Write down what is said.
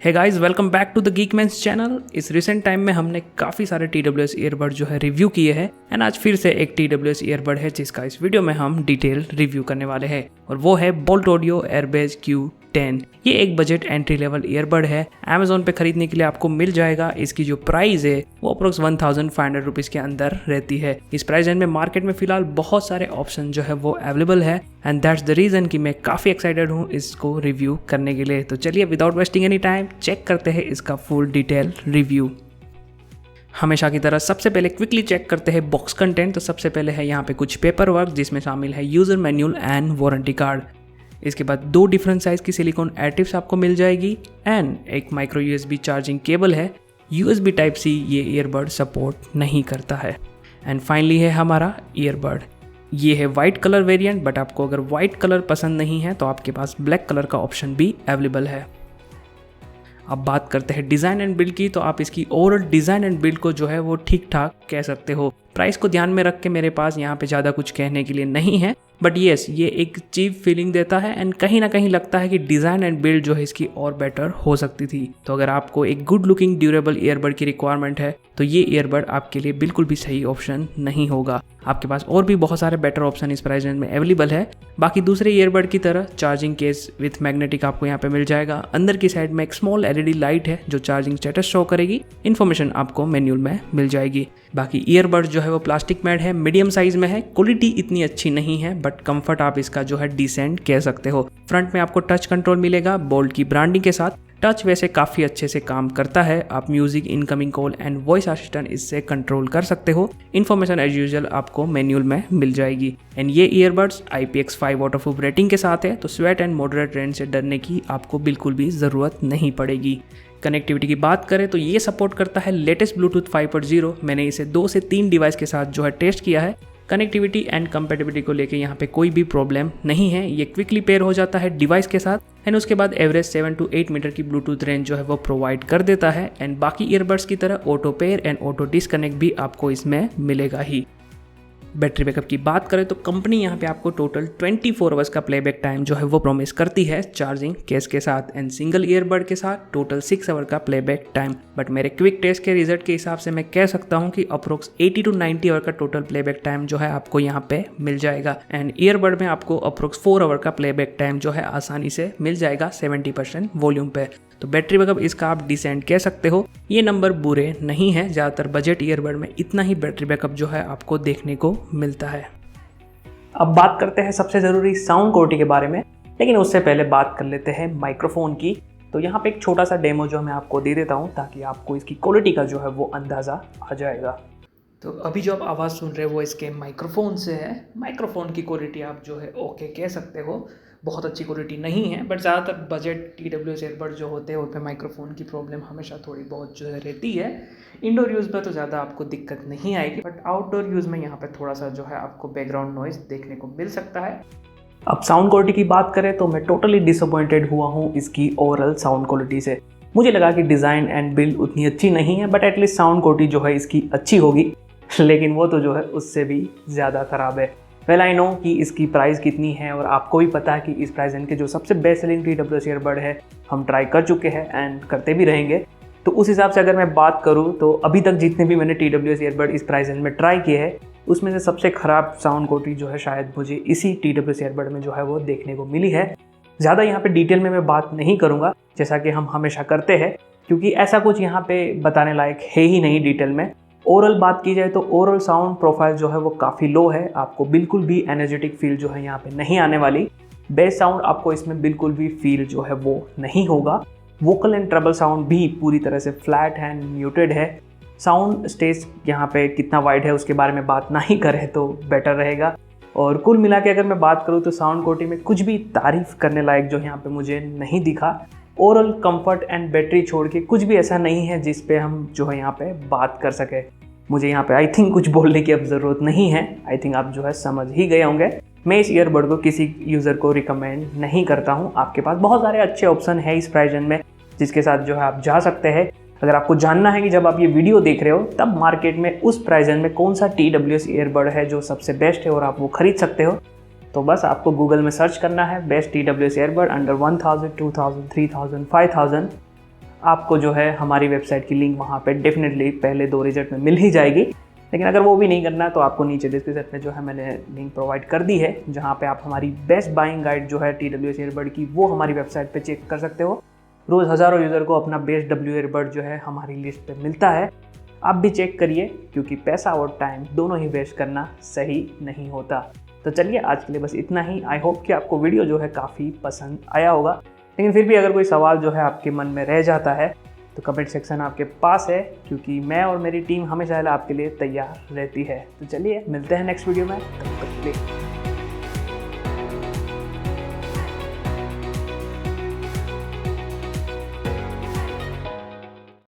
Hey guys, welcome back to the Geekman's channel. इस recent time में हमने काफ़ी सारे TWS ईयरबड जो है रिव्यू किए हैं एंड आज फिर से एक TWS ईयरबड है जिसका इस वीडियो में हम डिटेल रिव्यू करने वाले हैं और वो है बोल्ट ऑडियो एयरबेज Q10। ये एक बजट एंट्री लेवल ईयरबड है। Amazon पे खरीदने के लिए आपको मिल जाएगा। इसकी जो प्राइस है वो अप्रोक्स 1500 रुपीज़ के अंदर रहती है। इस प्राइस रेंज में मार्केट में फिलहाल बहुत सारे ऑप्शन जो है वो अवेलेबल है एंड दैट्स द रीज़न कि मैं काफ़ी एक्साइटेड हूँ इसको रिव्यू करने के लिए। तो चलिए without wasting any time check करते हैं इसका फुल डिटेल रिव्यू। हमेशा की तरह सबसे पहले क्विकली चेक करते हैं बॉक्स कंटेंट। तो सबसे पहले है यहाँ पे कुछ पेपर वर्क जिसमें शामिल है user manual and warranty card. इसके बाद 2 डिफरेंट साइज़ की सिलिकॉन एडिटिव्स आपको मिल जाएगी एंड एक माइक्रो USB चार्जिंग केबल है। USB टाइप C ये ईयरबड सपोर्ट नहीं करता है। एंड फाइनली है हमारा ईयरबड। ये है वाइट कलर वेरिएंट, बट आपको अगर वाइट कलर पसंद नहीं है तो आपके पास ब्लैक कलर का ऑप्शन भी अवेलेबल है। अब बात करते हैं डिज़ाइन एंड बिल्ड की। तो आप इसकी ओवरऑल डिज़ाइन एंड बिल्ड को जो है वो ठीक ठाक कह सकते हो। प्राइस को ध्यान में रख के मेरे पास यहाँ पे ज़्यादा कुछ कहने के लिए नहीं है, बट येस ये एक चीप फीलिंग देता है एंड कहीं ना कहीं लगता है कि डिज़ाइन एंड बिल्ड जो है इसकी और बेटर हो सकती थी। तो अगर आपको एक गुड लुकिंग ड्यूरेबल ईयरबड की रिक्वायरमेंट है तो ये ईयरबड आपके लिए बिल्कुल भी सही ऑप्शन नहीं होगा। आपके पास और भी बहुत सारे बेटर ऑप्शन इस प्राइस रेंज में अवेलेबल है। बाकी दूसरे ईयरबड की तरह चार्जिंग केस विथ मैग्नेटिक आपको यहाँ पे मिल जाएगा। अंदर की साइड में एक स्मॉल LED लाइट है जो चार्जिंग स्टेटस शो करेगी। इन्फॉर्मेशन आपको मैनुअल में मिल जाएगी। बाकी ईयरबड जो है वो प्लास्टिक मेड है, मीडियम साइज में है। क्वालिटी इतनी अच्छी नहीं है बट कंफर्ट आप इसका जो है डिसेंट कह सकते हो। फ्रंट में आपको टच कंट्रोल मिलेगा बोल्ट की ब्रांडिंग के साथ। टच वैसे काफ़ी अच्छे से काम करता है। आप music, incoming call and voice assistant इससे कंट्रोल कर सकते हो। इन्फॉर्मेशन एज यूजुअल आपको मैनुअल में मिल जाएगी। एंड ये ईयरबड्स IPX5 वाटरप्रूफ रेटिंग के साथ है, तो स्वेट एंड मॉडरेट रेन से डरने की आपको बिल्कुल भी ज़रूरत नहीं पड़ेगी। कनेक्टिविटी की बात करें तो ये सपोर्ट करता है लेटेस्ट ब्लूटूथ 5.0। मैंने इसे 2 से 3 डिवाइस के साथ जो है टेस्ट किया है। कनेक्टिविटी एंड कंपेटिबिलिटी को लेके यहाँ पे कोई भी प्रॉब्लम नहीं है। ये क्विकली पेयर हो जाता है डिवाइस के साथ एंड उसके बाद एवरेज 7 to 8 मीटर की ब्लूटूथ रेंज जो है वो प्रोवाइड कर देता है। एंड बाकी ईयरबड्स की तरह auto pair and auto disconnect भी आपको इसमें मिलेगा ही। बैटरी बैकअप की बात करें तो कंपनी यहाँ पे आपको टोटल 24 आवर्स का प्लेबैक टाइम जो है वो प्रॉमिस करती है चार्जिंग केस के साथ एंड सिंगल ईयरबड के साथ टोटल 6 आवर का प्लेबैक टाइम। बट मेरे क्विक टेस्ट के रिजल्ट के हिसाब से मैं कह सकता हूँ कि अप्रोक्स 80 to 90 आवर का टोटल प्लेबैक टाइम जो है आपको यहाँ पे मिल जाएगा। एंड ईयरबड में आपको अप्रोक्स 4 आवर का प्लेबैक टाइम जो है आसानी से मिल जाएगा 70% वॉल्यूम पे। तो बैटरी बैकअप इसका आप डिसेंट कह सकते हो। ये नंबर बुरे नहीं है। ज़्यादातर बजट ईयरबड में इतना ही बैटरी बैकअप जो है आपको देखने को मिलता है। अब बात करते हैं सबसे ज़रूरी साउंड क्वालिटी के बारे में, लेकिन उससे पहले बात कर लेते हैं माइक्रोफोन की। तो यहाँ पे एक छोटा सा डेमो जो मैं आपको दे देता हूँ ताकि आपको इसकी क्वालिटी का जो है वो अंदाज़ा आ जाएगा। तो अभी जो आप आवाज़ सुन रहे हो वो इसके माइक्रोफोन से है। माइक्रोफोन की क्वालिटी आप जो है ओके कह सकते हो। बहुत अच्छी क्वालिटी नहीं है, बट ज़्यादातर बजट TWS ईयरबड जो होते हैं उन पर माइक्रोफोन की प्रॉब्लम हमेशा थोड़ी बहुत जो है रहती है। इंडोर यूज़ में तो ज़्यादा आपको दिक्कत नहीं आएगी, बट आउटडोर यूज़ में यहाँ पे थोड़ा सा जो है आपको बैकग्राउंड नॉइज़ देखने को मिल सकता है। अब साउंड क्वालिटी की बात करें तो मैं टोटली डिसअपॉइंटेड हुआ हूँ इसकी ओवरऑल साउंड क्वालिटी से। मुझे लगा कि डिज़ाइन एंड बिल्ड उतनी अच्छी नहीं है, बट एटलीस्ट साउंड क्वालिटी जो है इसकी अच्छी होगी, लेकिन वो तो जो है उससे भी ज़्यादा ख़राब है। वेल आई नो कि इसकी प्राइस कितनी है और आपको भी पता है कि इस प्राइस रेंज के जो सबसे बेस्ट सेलिंग TWS ईयरबड है हम ट्राई कर चुके हैं एंड करते भी रहेंगे। तो उस हिसाब से अगर मैं बात करूँ तो अभी तक जितने भी मैंने TWS ईयरबड इस प्राइस रेंज में ट्राई किए हैं उसमें से सबसे ख़राब साउंड क्वालिटी जो है शायद मुझे इसी TWS ईयरबड में जो है वो देखने को मिली है। ज़्यादा यहाँ पे डिटेल में मैं बात नहीं करूँगा जैसा कि हम हमेशा करते हैं, क्योंकि ऐसा कुछ यहाँ पे बताने लायक है ही नहीं डिटेल में। ओवरऑल बात की जाए तो ओवरऑल साउंड प्रोफाइल जो है वो काफ़ी लो है। आपको बिल्कुल भी एनर्जेटिक फील जो है यहाँ पे नहीं आने वाली। बेस साउंड आपको इसमें बिल्कुल भी फील जो है वो नहीं होगा। वोकल एंड ट्रबल साउंड भी पूरी तरह से फ्लैट एंड म्यूटेड है। साउंड स्टेज यहाँ पे कितना वाइड है उसके बारे में बात ना ही करें तो बेटर रहेगा। और कुल मिला के अगर मैं बात करूँ तो साउंड क्वालिटी में कुछ भी तारीफ़ करने लायक जो यहाँ पे मुझे नहीं दिखा। ओवरऑल कंफर्ट एंड बैटरी छोड़ के कुछ भी ऐसा नहीं है जिस पे हम जो है यहाँ पे बात कर सके। मुझे यहाँ पे आई थिंक कुछ बोलने की अब ज़रूरत नहीं है। आई थिंक आप जो है समझ ही गए होंगे। मैं इस ईयरबड को किसी यूज़र को रिकमेंड नहीं करता हूँ। आपके पास बहुत सारे अच्छे ऑप्शन है इस प्राइस रेंज में जिसके साथ जो है आप जा सकते हैं। अगर आपको जानना है कि जब आप ये वीडियो देख रहे हो तब मार्केट में उस प्राइस रेंज में कौन सा TWS ईयरबड है जो सबसे बेस्ट है और आप वो खरीद सकते हो, तो बस आपको गूगल में सर्च करना है बेस्ट TWS ईयरबड अंडर 1000, 2000, 3000, 5000। आपको जो है हमारी वेबसाइट की लिंक वहाँ पे डेफिनेटली पहले 2 रिजल्ट में मिल ही जाएगी। लेकिन अगर वो भी नहीं करना तो आपको नीचे डिस्क्रिप्शन में जो है मैंने लिंक प्रोवाइड कर दी है, जहाँ पे आप हमारी बेस्ट बाइंग गाइड जो है TWS ईयरबड की वो हमारी वेबसाइट पे चेक कर सकते हो। रोज़ हज़ारों यूज़र को अपना बेस्ट W ईयरबड जो है हमारी लिस्ट पे मिलता है। आप भी चेक करिए, क्योंकि पैसा और टाइम दोनों ही वेस्ट करना सही नहीं होता। तो चलिए आज के लिए बस इतना ही। आई होप कि आपको वीडियो जो है काफ़ी पसंद आया होगा, लेकिन फिर भी अगर कोई सवाल जो है आपके मन में रह जाता है तो कमेंट सेक्शन आपके पास है, क्योंकि मैं और मेरी टीम हमेशा आपके लिए तैयार रहती है। तो चलिए मिलते हैं नेक्स्ट वीडियो में, तब तक के लिए।